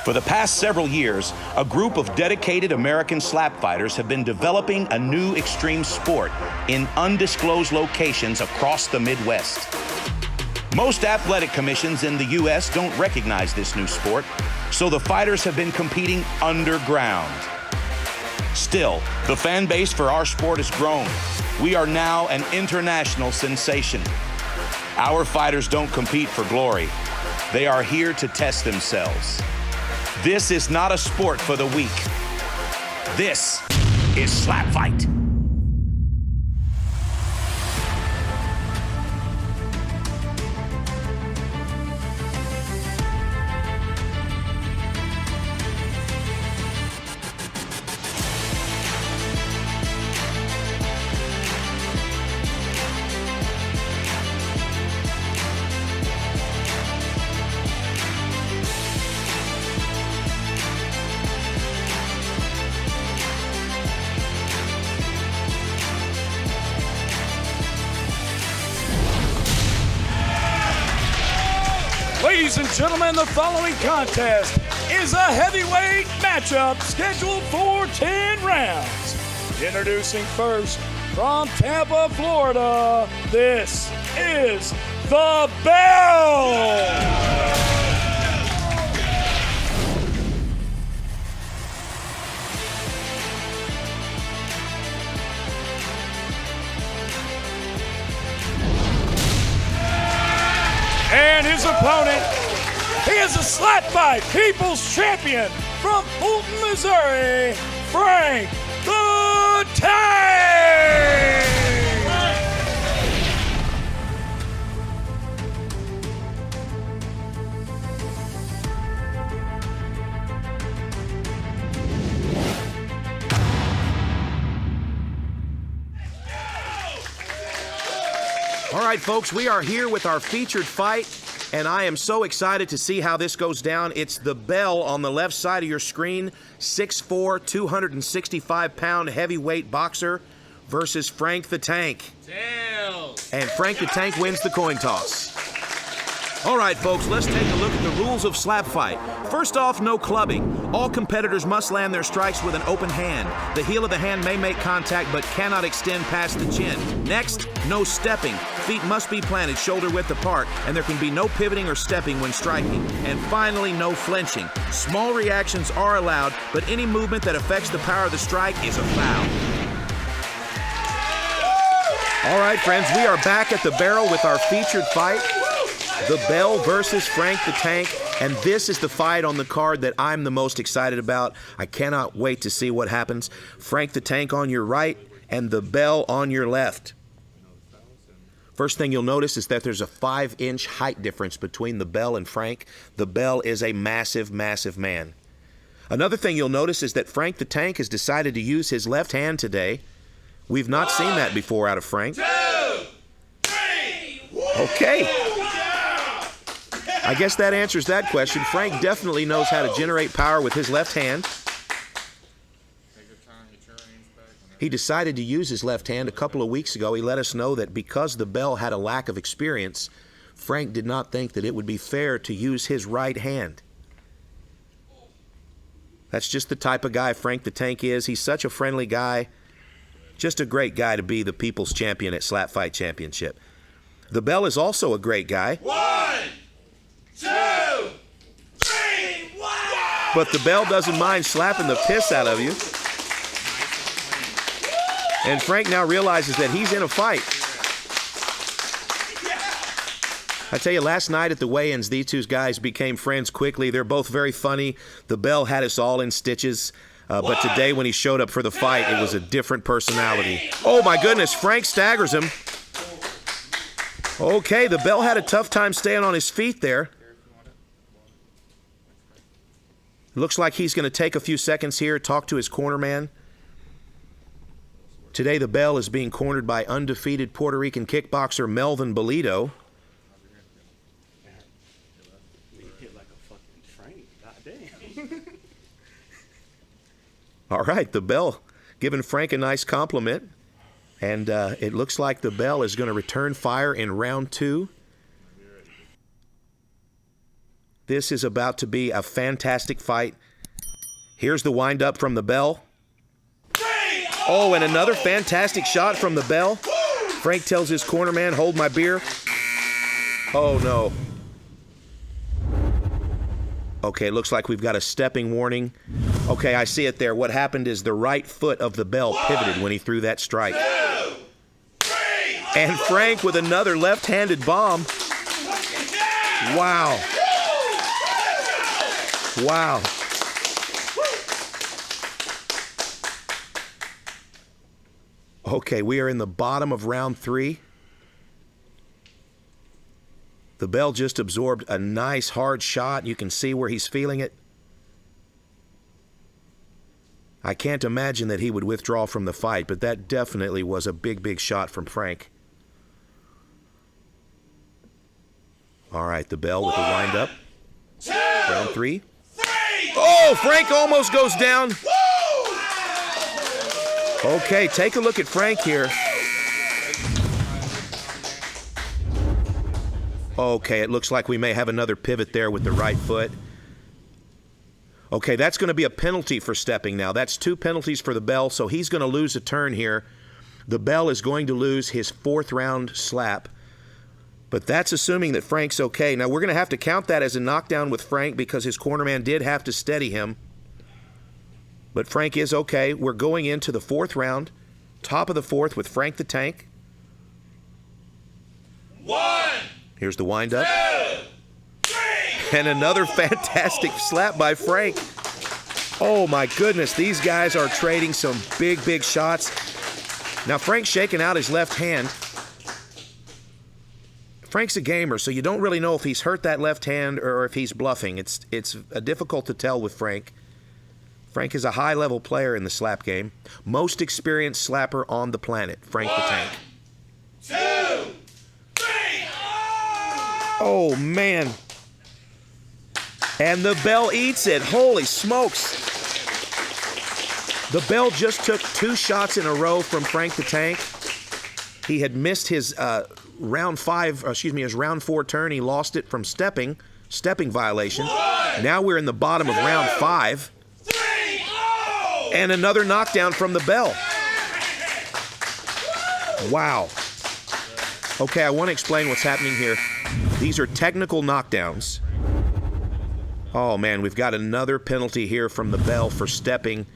For the past several years, a group of dedicated American slap fighters have been developing a new extreme sport in undisclosed locations across the Midwest. Most athletic commissions in the U.S. don't recognize this new sport, so the fighters have been competing underground. Still, the fan base for our sport has grown. We are now an international sensation. Our fighters don't compete for glory. They are here to test themselves. This is not a sport for the weak. This is Slap Fight. Ladies and gentlemen, the following contest is a heavyweight matchup scheduled for 10 rounds. Introducing first, from Tampa, Florida, this is The Bell. And his opponent, he is a Slap Fight People's Champion from Fulton, Missouri, Frank the Tank! All right, folks, we are here with our featured fight, and I am so excited to see how this goes down. It's The Bell on the left side of your screen, 6'4", 265-pound heavyweight boxer versus Frank the Tank. Tails. And Frank the Tank wins the coin toss. All right, folks, let's take a look at the rules of slap fight. First off, no clubbing. All competitors must land their strikes with an open hand. The heel of the hand may make contact but cannot extend past the chin. Next, no stepping. Feet must be planted shoulder width apart, and there can be no pivoting or stepping when striking. And finally, no flinching. Small reactions are allowed, but any movement that affects the power of the strike is a foul. All right, friends, we are back at the barrel with our featured fight. The Bell versus Frank the Tank, and this is the fight on the card that I'm the most excited about. I cannot wait to see what happens. Frank the Tank on your right and The Bell on your left. First thing you'll notice is that there's a 5-inch height difference between The Bell and Frank. The Bell is a massive, massive man. Another thing you'll notice is that Frank the Tank has decided to use his left hand today. We've not seen that before out of Frank. 2, 3, Okay. I guess that answers that question. Frank definitely knows how to generate power with his left hand. He decided to use his left hand a couple of weeks ago. He let us know that because the Bell had a lack of experience, Frank did not think that it would be fair to use his right hand. That's just the type of guy Frank the Tank is. He's such a friendly guy. Just a great guy to be the people's champion at Slap Fight Championship. The Bell is also a great guy. 1, 2, 3, wow! But the Bell doesn't mind slapping the piss out of you. And Frank now realizes that he's in a fight. I tell you, last night at the weigh-ins, these two guys became friends quickly. They're both very funny. The Bell had us all in stitches. But today when he showed up for the fight, it was a different personality. Oh my goodness, Frank staggers him. Okay, the Bell had a tough time staying on his feet there. Looks like he's going to take a few seconds here, talk to his corner man. Today the Bell is being cornered by undefeated Puerto Rican kickboxer Melvin Bolito. All right, the Bell giving Frank a nice compliment. And it looks like the Bell is going to return fire in round 2. This is about to be a fantastic fight. Here's the wind-up from the bell. Oh, and another fantastic shot from the bell. Frank tells his corner man, hold my beer. Oh, no. Okay, looks like we've got a stepping warning. Okay, I see it there. What happened is the right foot of the bell pivoted when he threw that strike. And Frank with another left-handed bomb. Wow. Wow. Okay, we are in the bottom of round 3. The bell just absorbed a nice hard shot. You can see where he's feeling it. I can't imagine that he would withdraw from the fight, but that definitely was a big, big shot from Frank. All right, the bell with the wind-up. Round 3. Oh, Frank almost goes down. Okay, take a look at Frank here. Okay, it looks like we may have another pivot there with the right foot. Okay, that's going to be a penalty for stepping now. That's 2 penalties for the bell, so he's going to lose a turn here. The bell is going to lose his 4th round slap. But that's assuming that Frank's okay. Now, we're going to have to count that as a knockdown with Frank because his cornerman did have to steady him. But Frank is okay. We're going into the 4th round, top of the 4th with Frank the Tank. 1. Here's the wind-up. 2, 3. And another fantastic slap by Frank. Oh, my goodness. These guys are trading some big, big shots. Now, Frank's shaking out his left hand. Frank's a gamer, so you don't really know if he's hurt that left hand or if he's bluffing. It's difficult to tell with Frank. Frank is a high-level player in the slap game. Most experienced slapper on the planet, Frank the Tank. 2, 3. Oh, man. And the bell eats it. Holy smokes. The bell just took 2 shots in a row from Frank the Tank. He had missed his round 4 turn. He lost it from stepping violation. Now we're in the bottom of round 5. And another knockdown from the bell. Wow. Okay, I want to explain what's happening here. These are technical knockdowns. Oh, man, we've got another penalty here from the bell for stepping.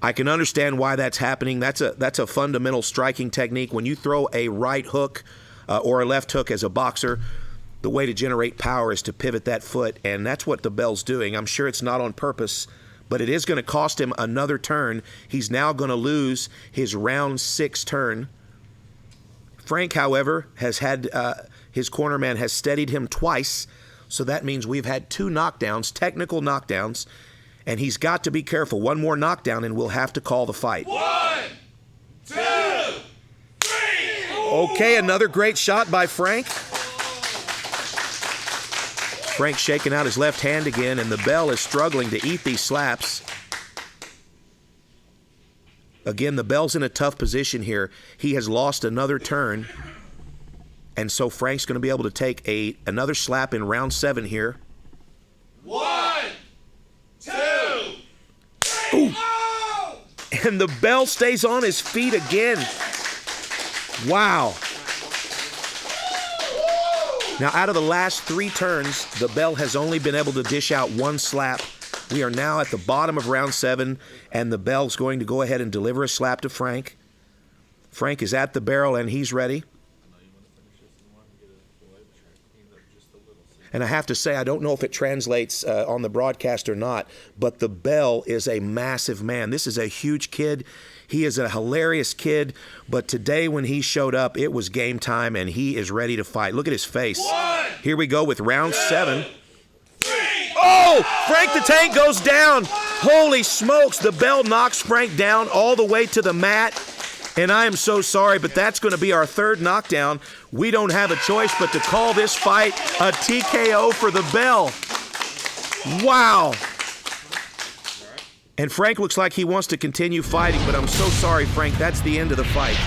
I can understand why that's happening. That's a fundamental striking technique. When you throw a right hook or a left hook as a boxer, the way to generate power is to pivot that foot, and that's what the bell's doing. I'm sure it's not on purpose, but it is going to cost him another turn. He's now going to lose his round 6 turn. Frank, however, has had his cornerman has steadied him twice, so that means we've had 2 knockdowns, technical knockdowns, and he's got to be careful. One more knockdown, and we'll have to call the fight. 1, 2, 3. Okay, another great shot by Frank. Frank shaking out his left hand again, and the bell is struggling to eat these slaps. Again, the bell's in a tough position here. He has lost another turn, and so Frank's going to be able to take another slap in round 7 here. 1, 2, 3. Ooh. And the bell stays on his feet again. Wow. Now, out of the last 3 turns, the bell has only been able to dish out 1 slap. We are now at the bottom of round 7, and the bell's going to go ahead and deliver a slap to Frank. Frank is at the barrel, and he's ready. And I have to say, I don't know if it translates on the broadcast or not, but the bell is a massive man. This is a huge kid. He is a hilarious kid, but today when he showed up, it was game time, and he is ready to fight. Look at his face. 1, Here we go with round 7. 3. Oh, Frank the Tank goes down. Holy smokes, the bell knocks Frank down all the way to the mat. And I am so sorry, but that's going to be our 3rd knockdown. We don't have a choice but to call this fight a TKO for the bell. Wow. And Frank looks like he wants to continue fighting, but I'm so sorry, Frank. That's the end of the fight.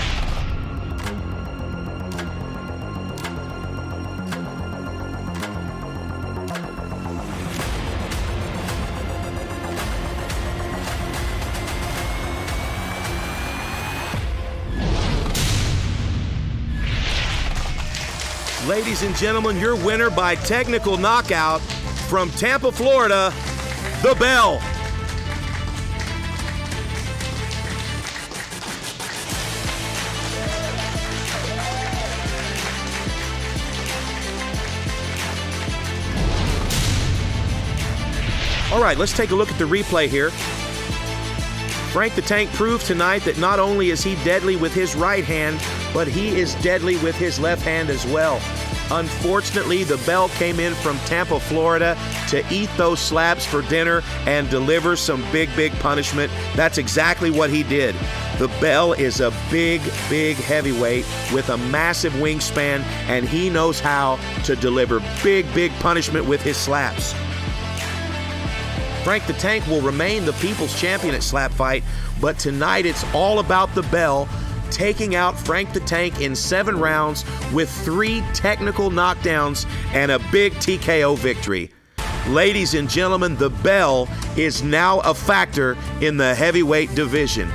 Ladies and gentlemen, your winner by technical knockout from Tampa, Florida, The Bell. All right, let's take a look at the replay here. Frank the Tank proved tonight that not only is he deadly with his right hand, but he is deadly with his left hand as well. Unfortunately, the Bell came in from Tampa, Florida to eat those slaps for dinner and deliver some big punishment. That's exactly what he did. The Bell is a big heavyweight with a massive wingspan, and he knows how to deliver big punishment with his slaps. Frank the Tank will remain the People's Champion at Slap Fight, but tonight it's all about the Bell taking out Frank the Tank in 7 rounds with 3 technical knockdowns and a big TKO victory. Ladies and gentlemen, the Bell is now a factor in the heavyweight division.